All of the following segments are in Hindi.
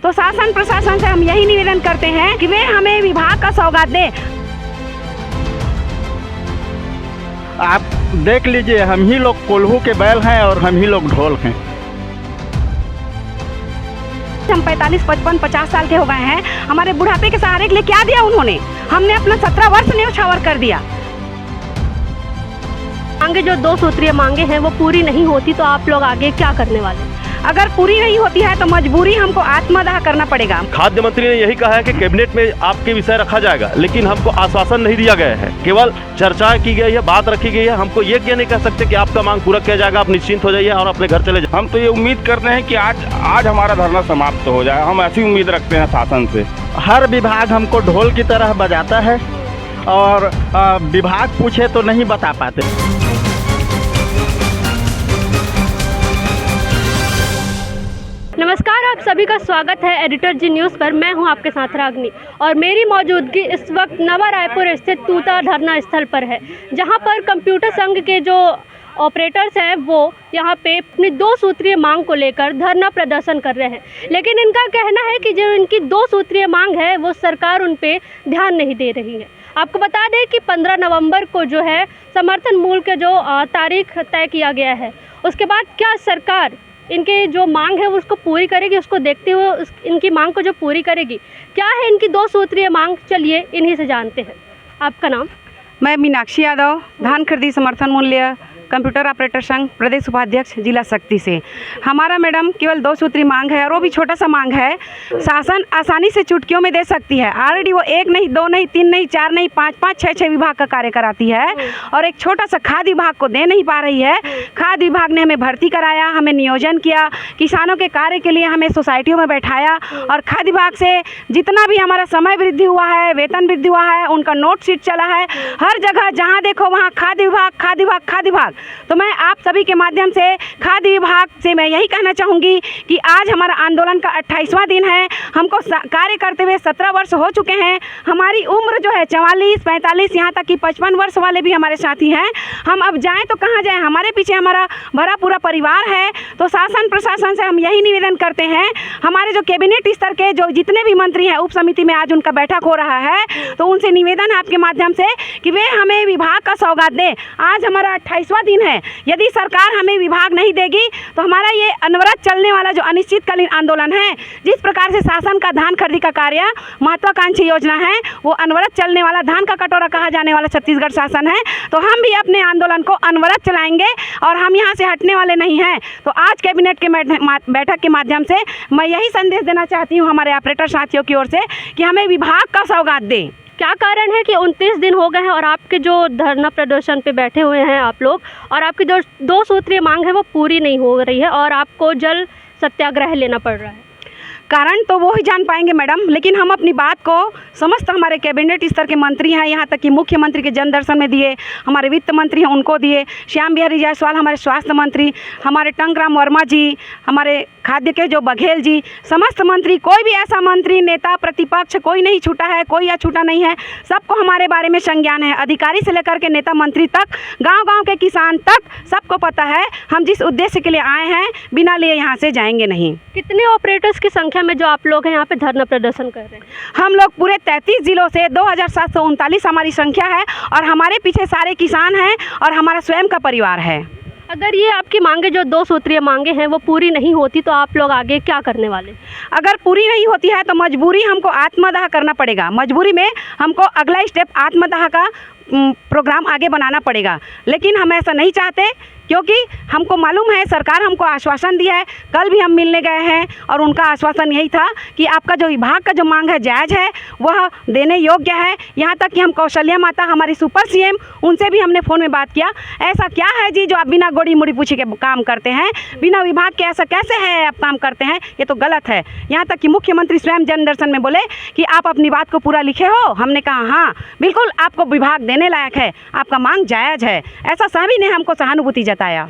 तो शासन प्रशासन से हम यही निवेदन करते हैं कि वे हमें विभाग का सौगात दें। आप देख लीजिए, हम ही लोग कोल्हू के बैल हैं और हम ही लोग ढोल हैं। हम 45, 55, 50 साल के हो गए हैं। हमारे बुढ़ापे के सहारे के लिए क्या दिया उन्होंने? हमने अपना 17 वर्ष न्यौछावर कर दिया। मांगे जो 2 सूत्रीय मांगे हैं वो पूरी नहीं होती तो आप लोग आगे क्या करने वाले? अगर पूरी नहीं होती है तो मजबूरी हमको आत्मदाह करना पड़ेगा। खाद्य मंत्री ने यही कहा है कि कैबिनेट में आपके विषय रखा जाएगा, लेकिन हमको आश्वासन नहीं दिया गया है। केवल चर्चा की गई है, बात रखी गई है। हमको ये क्या नहीं कह सकते कि आपका मांग पूरा किया जाएगा, आप निश्चिंत हो जाइए और अपने घर चले जाइए। हम तो ये उम्मीद करते हैं कि आज हमारा धरना समाप्त हो जाए। हम ऐसी उम्मीद रखते हैं शासन से। हर विभाग हमको ढोल की तरह बजाता है और विभाग पूछे तो नहीं बता पाते। नमस्कार, आप सभी का स्वागत है एडिटर जी न्यूज़ पर। मैं हूं आपके साथ रागनी और मेरी मौजूदगी इस वक्त नवा रायपुर स्थित तूता धरना स्थल पर है, जहां पर कंप्यूटर संघ के जो ऑपरेटर्स हैं वो यहां पे अपनी 2 सूत्रीय मांग को लेकर धरना प्रदर्शन कर रहे हैं। लेकिन इनका कहना है कि जो इनकी 2 सूत्रीय मांग है वो सरकार उन पे ध्यान नहीं दे रही है। आपको बता दें कि 15 नवंबर को जो है समर्थन मूल्य के जो तारीख तय किया गया है, उसके बाद क्या सरकार इनके जो मांग है उसको पूरी करेगी? उसको देखते हुए इनकी मांग को जो पूरी करेगी, क्या है इनकी 2 सूत्रीय मांग, चलिए इन्हीं से जानते हैं। आपका नाम? मैं मीनाक्षी यादव, धान खरीदी समर्थन मूल्य कंप्यूटर ऑपरेटर संघ प्रदेश उपाध्यक्ष जिला शक्ति से। हमारा मैडम केवल 2 सूत्री मांग है और वो भी छोटा सा मांग है। शासन आसानी से चुटकियों में दे सकती है। ऑलरेडी वो 1 नहीं, 2 नहीं, 3 नहीं, 4 नहीं, 5-5, 6-6 विभाग का कार्य कराती है और एक छोटा सा खाद्य विभाग को दे नहीं पा रही है। खाद्य विभाग ने हमें भर्ती कराया, हमें नियोजन किया, किसानों के कार्य के लिए हमें सोसाइटियों में बैठाया और खाद्य विभाग से जितना भी हमारा समय वृद्धि हुआ है, वेतन वृद्धि हुआ है, उनका नोट शीट चला है। हर जगह जहाँ देखो वहाँ खाद्य विभाग, खाद्य विभाग, खाद्य विभाग। तो मैं आप सभी के माध्यम से खाद्य विभाग से मैं यही कहना चाहूँगी कि आज हमारा आंदोलन का 28वां दिन है। हमको कार्य करते हुए 17 वर्ष हो चुके हैं। हमारी उम्र जो है 44, 45, यहाँ तक कि 55 वर्ष वाले भी हमारे साथी हैं। हम अब जाएं तो कहाँ जाएं? हमारे पीछे हमारा भरा पूरा परिवार है। तो शासन प्रशासन से हम यही निवेदन करते हैं, हमारे जो कैबिनेट स्तर के जो जितने भी मंत्री हैं, उप समिति में आज उनका बैठक हो रहा है, तो उनसे निवेदन है आपके माध्यम से कि वे हमें विभाग का सौगात दें। आज हमारा 28वां दिन है। यदि सरकार हमें विभाग नहीं देगी तो हमारा ये अनवरत चलने वाला जो अनिश्चितकालीन आंदोलन है, जिस प्रकार से शासन का धान खरीदी का कार्य महत्वाकांक्षी योजना है, वो अनवरत चलने वाला धान का कटोरा कहा जाने वाला छत्तीसगढ़ शासन है, तो हम भी अपने आंदोलन को अनवरत चलाएंगे और हम यहाँ से हटने वाले नहीं हैं। तो आज कैबिनेट के बैठक के माध्यम से मैं यही संदेश देना चाहती हूँ हमारे ऑपरेटर साथियों की ओर से कि हमें विभाग का सौगात दें। क्या कारण है कि 29 दिन हो गए हैं और आपके जो धरना प्रदर्शन पे बैठे हुए हैं आप लोग, और आपकी जो 2 सूत्रीय मांग है वो पूरी नहीं हो रही है और आपको जल सत्याग्रह लेना पड़ रहा है? कारण तो वो ही जान पाएंगे मैडम, लेकिन हम अपनी बात को समस्त हमारे कैबिनेट स्तर के मंत्री हैं, यहाँ तक कि मुख्यमंत्री के जन दर्शन में दिए, हमारे वित्त मंत्री हैं उनको दिए, श्याम बिहारी जायसवाल हमारे स्वास्थ्य मंत्री, हमारे टंकराम वर्मा जी, हमारे खाद्य के जो बघेल जी, समस्त मंत्री, कोई भी ऐसा मंत्री, नेता, प्रतिपक्ष कोई नहीं छूटा है, कोई या छूटा नहीं है। सबको हमारे बारे में संज्ञान है, अधिकारी से लेकर के नेता मंत्री तक, गाँव के किसान तक सबको पता है हम जिस उद्देश्य के लिए आए हैं बिना लिए यहाँ से जाएंगे नहीं। कितने ऑपरेटर्स की संख्या में जो आप लोग हैं यहाँ पे धरना प्रदर्शन कर रहे हैं? हम लोग पूरे 33 जिलों से 2739 हमारी संख्या है और हमारे पीछे सारे किसान हैं और हमारा स्वयं का परिवार है। अगर ये आपकी मांगे जो 2 सूत्रीय मांगे हैं वो पूरी नहीं होती तो आप लोग आगे क्या करने वाले? अगर पूरी नहीं होती है तो मजबूरी हमको आत्मदाह करना पड़ेगा। मजबूरी में हमको अगला स्टेप आत्मदाह का प्रोग्राम आगे बनाना पड़ेगा, लेकिन हम ऐसा नहीं चाहते क्योंकि हमको मालूम है सरकार हमको आश्वासन दिया है। कल भी हम मिलने गए हैं और उनका आश्वासन यही था कि आपका जो विभाग का जो मांग है जायज़ है, वह देने योग्य है। यहाँ तक कि हम कौशल्या माता हमारी सुपर सीएम, उनसे भी हमने फ़ोन में बात किया, ऐसा क्या है जी जो आप बिना गोड़ी मुड़ी पूछे के काम करते हैं, बिना विभाग के ऐसा कैसे है आप काम करते हैं, ये तो गलत है। यहाँ तक कि मुख्यमंत्री स्वयं जन दर्शन में बोले कि आप अपनी बात को पूरा लिखे हो। हमने कहा हाँ बिल्कुल आपको विभाग देने लायक है, आपका मांग जायज़ है, ऐसा सभी ने हमको सहानुभूति जताया।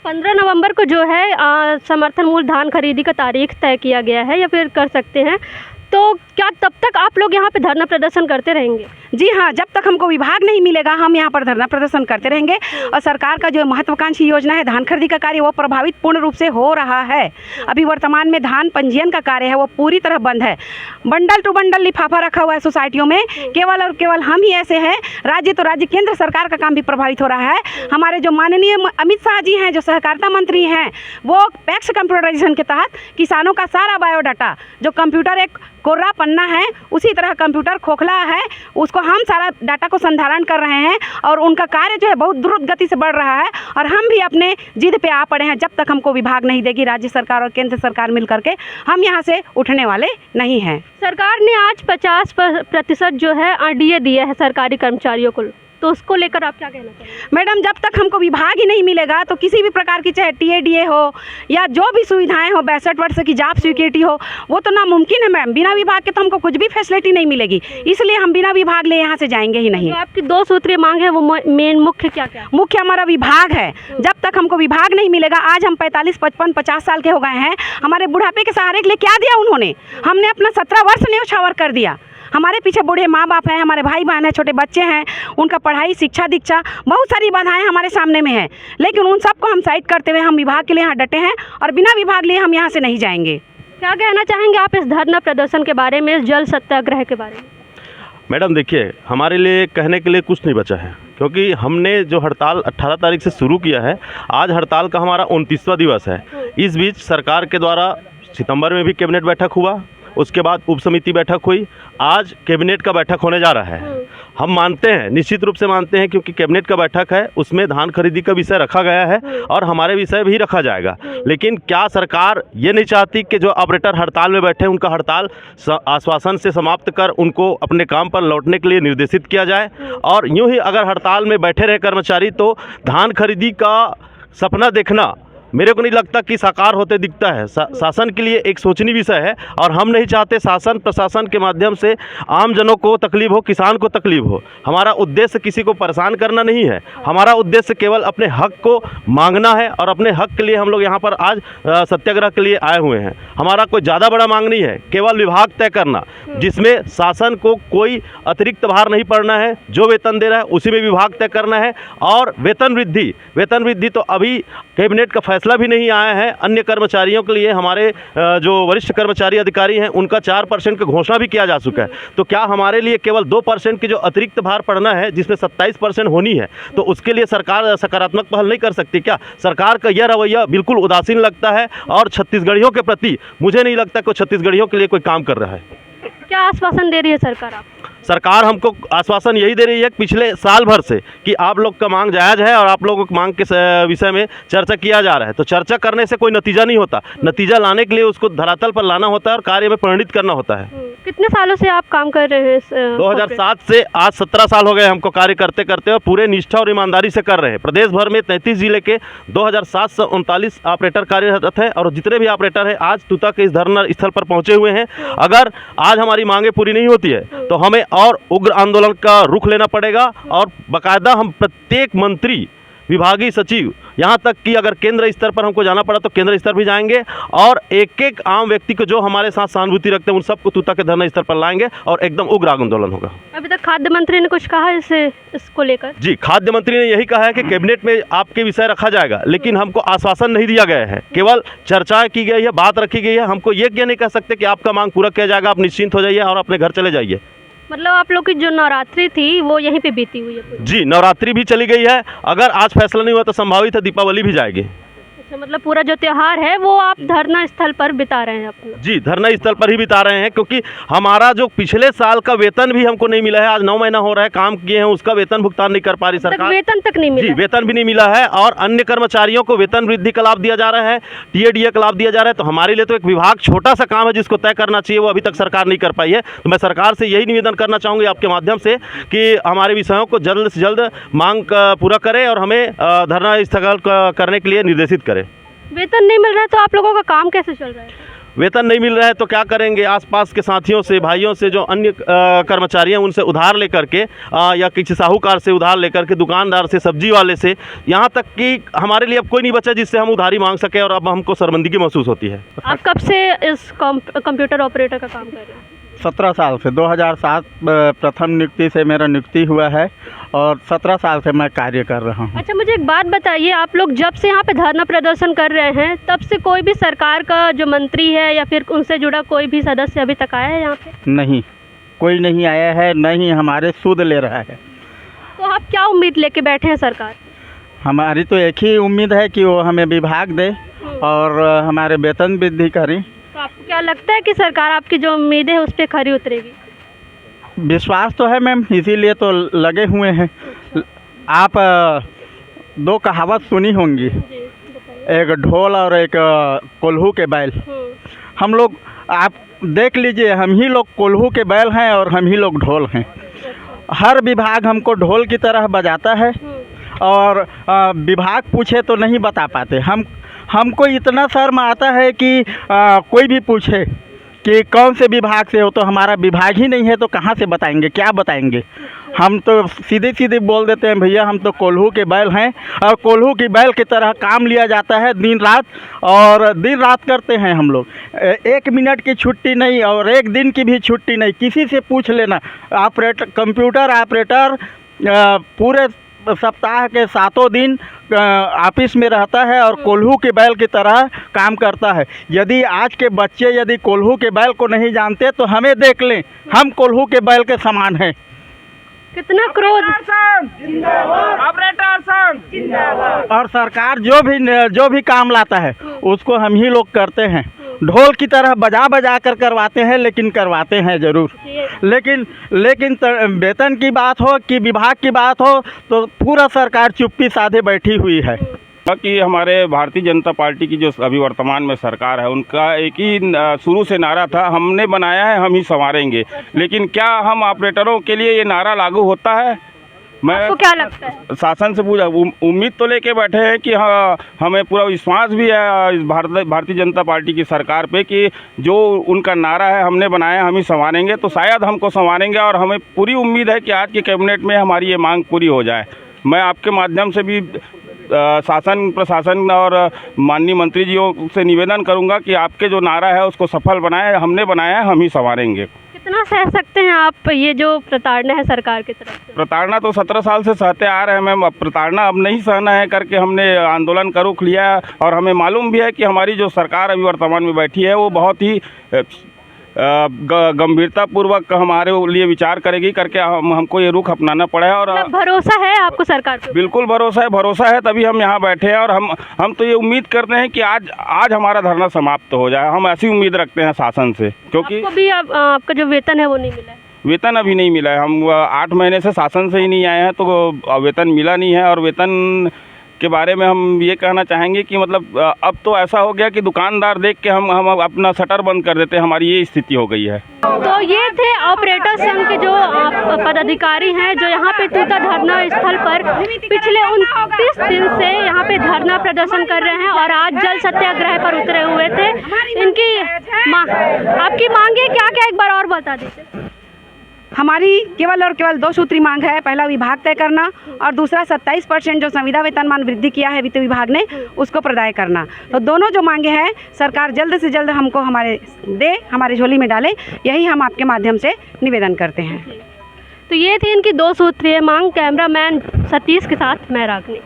15 नवंबर को जो है समर्थन मूल्य धान खरीदी का तारीख तय किया गया है या फिर कर सकते हैं, तो क्या तब तक आप लोग यहाँ पे धरना प्रदर्शन करते रहेंगे? जी हाँ, जब तक हमको विभाग नहीं मिलेगा हम यहाँ पर धरना प्रदर्शन करते रहेंगे। और सरकार का जो महत्वाकांक्षी योजना है धान खरीदी का कार्य वो प्रभावित पूर्ण रूप से हो रहा है। अभी वर्तमान में धान पंजीयन का कार्य है वो पूरी तरह बंद है। बंडल टू बंडल लिफाफा रखा हुआ है सोसाइटियों में, केवल और केवल हम ही ऐसे हैं। राज्य तो राज्य, केंद्र सरकार का काम भी प्रभावित हो रहा है। हमारे जो माननीय अमित शाह जी हैं, जो सहकारिता मंत्री हैं, वो पैक्स कंप्यूटराइजेशन के तहत किसानों का सारा बायोडाटा, जो कंप्यूटर एक कोर्रा पन्ना है उसी तरह कंप्यूटर खोखला है, उसको हम सारा डाटा को संधारण कर रहे हैं। और उनका कार्य जो है बहुत द्रुत गति से बढ़ रहा है। और हम भी अपने जिद पे आ पड़े हैं, जब तक हमको विभाग नहीं देगी राज्य सरकार और केंद्र सरकार मिल करके, हम यहाँ से उठने वाले नहीं हैं। सरकार ने आज 50% जो है RDA दिया है सरकारी कर्मचारियों को, तो उसको लेकर आप क्या कहना चाहेंगे? मैडम, जब तक हमको विभाग ही नहीं मिलेगा तो किसी भी प्रकार की चाहे TADA हो या जो भी सुविधाएं हो, 62 वर्ष की जॉब सिक्योरिटी हो, वो तो नामुमकिन है मैम। बिना विभाग के तो हमको कुछ भी फैसिलिटी नहीं मिलेगी, इसलिए हम बिना विभाग ले यहाँ से जाएंगे ही नहीं। जो आपकी 2 सूत्रीय मांग है वो मेन मुख्य क्या क्या? मुख्य हमारा विभाग है। जब तक हमको विभाग नहीं मिलेगा, आज हम 45, 55, 50 साल के हो गए हैं, हमारे बुढ़ापे के सहारे के लिए क्या दिया उन्होंने? हमने अपना 17 वर्ष न्योछावर कर दिया। हमारे पीछे बूढ़े माँ बाप हैं, हमारे भाई बहन हैं, छोटे बच्चे हैं, उनका पढ़ाई, शिक्षा, दीक्षा, बहुत सारी बाधाएं हमारे सामने में हैं। लेकिन उन सबको हम साइड करते हुए हम विभाग के लिए यहाँ डटे हैं और बिना विभाग लिए हम यहाँ से नहीं जाएंगे। क्या कहना चाहेंगे आप इस धरना प्रदर्शन के बारे में, इस जल सत्याग्रह के बारे में? मैडम देखिए, हमारे लिए कहने के लिए कुछ नहीं बचा है, क्योंकि हमने जो हड़ताल 18 तारीख से शुरू किया है, आज हड़ताल का हमारा 29वां दिवस है। इस बीच सरकार के द्वारा सितंबर में भी कैबिनेट बैठक हुआ, उसके बाद उप समिति बैठक हुई, आज कैबिनेट का बैठक होने जा रहा है। हम मानते हैं, निश्चित रूप से मानते हैं, क्योंकि कैबिनेट का बैठक है, उसमें धान खरीदी का विषय रखा गया है और हमारे विषय भी रखा जाएगा। लेकिन क्या सरकार ये नहीं चाहती कि जो ऑपरेटर हड़ताल में बैठे उनका हड़ताल आश्वासन से समाप्त कर उनको अपने काम पर लौटने के लिए निर्देशित किया जाए? और यूँ ही अगर हड़ताल में बैठे रहे कर्मचारी तो धान खरीदी का सपना देखना मेरे को नहीं लगता कि साकार होते दिखता है। शासन के लिए एक सोचनीय विषय है और हम नहीं चाहते शासन प्रशासन के माध्यम से आम जनों को तकलीफ हो, किसान को तकलीफ हो। हमारा उद्देश्य किसी को परेशान करना नहीं है, हमारा उद्देश्य केवल अपने हक को मांगना है और अपने हक के लिए हम लोग यहाँ पर आज सत्याग्रह के लिए आए हुए हैं। हमारा कोई ज़्यादा बड़ा मांग नहीं है, केवल विभाग तय करना जिसमें शासन को कोई अतिरिक्त भार नहीं पड़ना है। जो वेतन दे रहा है उसी में विभाग तय करना है। और वेतन वृद्धि तो अभी कैबिनेट का फैसला भी नहीं आया है। अन्य कर्मचारियों के लिए हमारे जो वरिष्ठ कर्मचारी अधिकारी हैं उनका 4% की घोषणा भी किया जा चुका है। तो क्या हमारे लिए केवल 2% की जो अतिरिक्त भार पड़ना है, जिसमें 27% होनी है, तो उसके लिए सरकार सकारात्मक पहल नहीं कर सकती क्या? सरकार का यह रवैया बिल्कुल उदासीन लगता है और छत्तीसगढ़ियों के प्रति मुझे नहीं लगता कि छत्तीसगढ़ियों के लिए कोई काम कर रहा है। क्या आश्वासन दे रही है सरकार आपको? सरकार हमको आश्वासन यही दे रही है पिछले साल भर से कि आप लोग का मांग जायज़ है और आप लोगों की मांग के विषय में चर्चा किया जा रहा है। तो चर्चा करने से कोई नतीजा नहीं होता, नतीजा लाने के लिए उसको धरातल पर लाना होता है और कार्य में परिणित करना होता है। कितने सालों से आप काम कर रहे हैं? 2007 से आज 17 साल हो गए हमको कार्य करते करते, और पूरे निष्ठा और ईमानदारी से कर रहे हैं। प्रदेश भर में 33 जिले के 2739 ऑपरेटर कार्यरत हैं और जितने भी ऑपरेटर हैं आज तूता के इस धरना स्थल पर पहुंचे हुए हैं। अगर आज हमारी मांगे पूरी नहीं होती है तो हमें और उग्र आंदोलन का रुख लेना पड़ेगा और बाकायदा हम प्रत्येक मंत्री, विभागीय सचिव, यहाँ तक कि अगर केंद्र स्तर पर हमको जाना पड़ा तो केंद्र स्तर भी जाएंगे और एक एक आम व्यक्ति को जो हमारे साथ सहानुभूति रखते हैं उन सबको तूता के धरना स्तर पर लाएंगे और एकदम उग्र आंदोलन होगा। अभी तक खाद्य मंत्री ने कुछ कहा इसको लेकर? जी, खाद्य मंत्री ने यही कहा है कि कैबिनेट में आपके विषय रखा जाएगा, लेकिन हमको आश्वासन नहीं दिया गया है, केवल चर्चा की गई है, बात रखी गई है। हमको ये नहीं कह सकते कि आपका मांग पूरा किया जाएगा, आप निश्चिंत हो जाइए और अपने घर चले जाइए। मतलब आप लोग की जो नवरात्रि थी वो यहीं पे बीती हुई है? जी, नवरात्रि भी चली गई है। अगर आज फैसला नहीं हुआ तो संभावित है दीपावली भी जाएगी। अच्छा, मतलब पूरा जो त्योहार है वो आप धरना स्थल पर बिता रहे हैं अपना? जी, धरना स्थल पर ही बिता रहे हैं, क्योंकि हमारा जो पिछले साल का वेतन भी हमको नहीं मिला है। आज 9 महीना हो रहा है काम किए हैं, उसका वेतन भुगतान नहीं कर पा रही सरकार। वेतन तक नहीं मिला? जी, वेतन भी नहीं मिला है और अन्य कर्मचारियों को वेतन वृद्धि का लाभ दिया जा रहा है, TADA का लाभ दिया जा रहा है। तो हमारे लिए तो एक विभाग छोटा सा काम है जिसको तय करना चाहिए, वो अभी तक सरकार नहीं कर पाई है। तो मैं सरकार से यही निवेदन करना चाहूँगी आपके माध्यम से कि हमारे विषयों को जल्द से जल्द मांग पूरा करें और हमें धरना स्थगन करने के लिए निर्देशित करें। वेतन नहीं मिल रहा है तो आप लोगों का काम कैसे चल रहा है? वेतन नहीं मिल रहा है तो क्या करेंगे? आसपास के साथियों से, भाइयों से, जो अन्य कर्मचारी हैं उनसे उधार लेकर के या किसी साहूकार से उधार लेकर के, दुकानदार से, सब्जी वाले से, यहाँ तक कि हमारे लिए अब कोई नहीं बचा जिससे हम उधारी मांग सकें और अब हमको शर्मिंदगी महसूस होती है। आप कब से इस कंप्यूटर ऑपरेटर का काम कर रहे हैं? 17 साल से 2007 प्रथम नियुक्ति से मेरा नियुक्ति हुआ है और 17 साल से मैं कार्य कर रहा हूँ। अच्छा, मुझे एक बात बताइए, आप लोग जब से यहाँ पे धरना प्रदर्शन कर रहे हैं तब से कोई भी सरकार का जो मंत्री है या फिर उनसे जुड़ा कोई भी सदस्य अभी तक आया है यहाँ पे? नहीं, कोई नहीं आया है, न ही हमारे सूद ले रहा है। तो आप क्या उम्मीद लेके बैठे हैं सरकार? हमारी तो एक ही उम्मीद है कि वो हमें विभाग दे और हमारे वेतन वृद्धि करें। तो आपको क्या लगता है कि सरकार आपकी जो उम्मीद है उस पर खरी उतरेगी? विश्वास तो है मैम, इसीलिए तो लगे हुए हैं। आप दो कहावत सुनी होंगी, एक ढोल और एक कोल्हू के बैल। हम लोग, आप देख लीजिए, हम ही लोग कोल्हू के बैल हैं और हम ही लोग ढोल हैं। हर विभाग हमको ढोल की तरह बजाता है और विभाग पूछे तो नहीं बता पाते। हमको इतना शर्म आता है कि कोई भी पूछे कि कौन से विभाग से हो, तो हमारा विभाग ही नहीं है तो कहाँ से बताएंगे, क्या बताएंगे। हम तो सीधे सीधे बोल देते हैं, भैया हम तो कोल्हू के बैल हैं और कोल्हू की बैल की तरह काम लिया जाता है दिन रात, और दिन रात करते हैं हम लोग। 1 मिनट की छुट्टी नहीं और 1 दिन की भी छुट्टी नहीं। किसी से पूछ लेना, कंप्यूटर ऑपरेटर पूरे सप्ताह के 7 दिन ऑफिस में रहता है और कोल्हू के बैल की तरह काम करता है। यदि आज के बच्चे यदि कोल्हू के बैल को नहीं जानते तो हमें देख लें, हम कोल्हू के बैल के समान हैं। कितना क्रोध! ऑपरेटर संघ और सरकार जो भी काम लाता है उसको हम ही लोग करते हैं। ढोल की तरह बजा बजा कर करवाते हैं, लेकिन करवाते हैं ज़रूर। लेकिन वेतन की बात हो कि विभाग की बात हो तो पूरा सरकार चुप्पी साधे बैठी हुई है। कि हमारे भारतीय जनता पार्टी की जो अभी वर्तमान में सरकार है, उनका एक ही शुरू से नारा था, हमने बनाया है हम ही संवारेंगे। लेकिन क्या हम ऑपरेटरों के लिए ये नारा लागू होता है? आपको क्या लगता है? शासन से पूछा, उम्मीद तो लेके बैठे हैं कि हाँ, हमें पूरा विश्वास भी है इस भारतीय जनता पार्टी की सरकार पे कि जो उनका नारा है हमने बनाया हम ही संवारेंगे, तो शायद हमको संवारेंगे। और हमें पूरी उम्मीद है कि आज के कैबिनेट में हमारी ये मांग पूरी हो जाए। मैं आपके माध्यम से भी शासन प्रशासन और माननीय मंत्री जियों से निवेदन करूंगा कि आपके जो नारा है उसको सफल बनाएं। हमने बनाया है, हम ही संवारेंगे। कितना सह सकते हैं आप ये जो प्रताड़ना है सरकार की तरफ से? प्रताड़ना तो 17 साल से सहते आ रहे हैं मैम। अब प्रताड़ना अब नहीं सहना है करके हमने आंदोलन का रुख लिया है। और हमें मालूम भी है कि हमारी जो सरकार अभी वर्तमान में बैठी है वो बहुत ही गंभीरतापूर्वक हमारे लिए विचार करेगी करके हमको ये रुख अपनाना पड़ा है। और भरोसा है आपको सरकार पे? बिल्कुल भरोसा है, तभी हम यहाँ बैठे हैं। और हम तो ये उम्मीद करते हैं कि आज हमारा धरना समाप्त हो जाए। हम ऐसी उम्मीद रखते हैं शासन से, क्योंकि आपको भी आपका जो वेतन है वो नहीं मिला है? वेतन अभी नहीं मिला है। हम 8 महीने से शासन से ही नहीं आए हैं, तो वेतन मिला नहीं है। और वेतन के बारे में हम ये कहना चाहेंगे कि मतलब अब तो ऐसा हो गया कि दुकानदार देख के हम अपना शटर बंद कर देते हैं। हमारी ये स्थिति हो गई है। तो ये थे ऑपरेटर संघ के जो पदाधिकारी हैं जो यहाँ पे तूता धरना स्थल पर पिछले 29 दिन से यहाँ पे धरना प्रदर्शन कर रहे हैं और आज जल सत्याग्रह पर उतरे हुए थे। इनकी आपकी मांगे क्या क्या, एक बार और बता दीजिए। हमारी केवल और केवल 2 सूत्री मांग है। पहला, विभाग तय करना, और दूसरा 27% जो संविदा वेतनमान वृद्धि किया है वित्त विभाग ने उसको प्रदाय करना। तो दोनों जो मांगे हैं सरकार जल्द से जल्द हमको हमारे झोली में डाले, यही हम आपके माध्यम से निवेदन करते हैं। तो ये थी इनकी 2 सूत्रीय मांग। कैमरामैन सतीश के साथ मैं रागनी।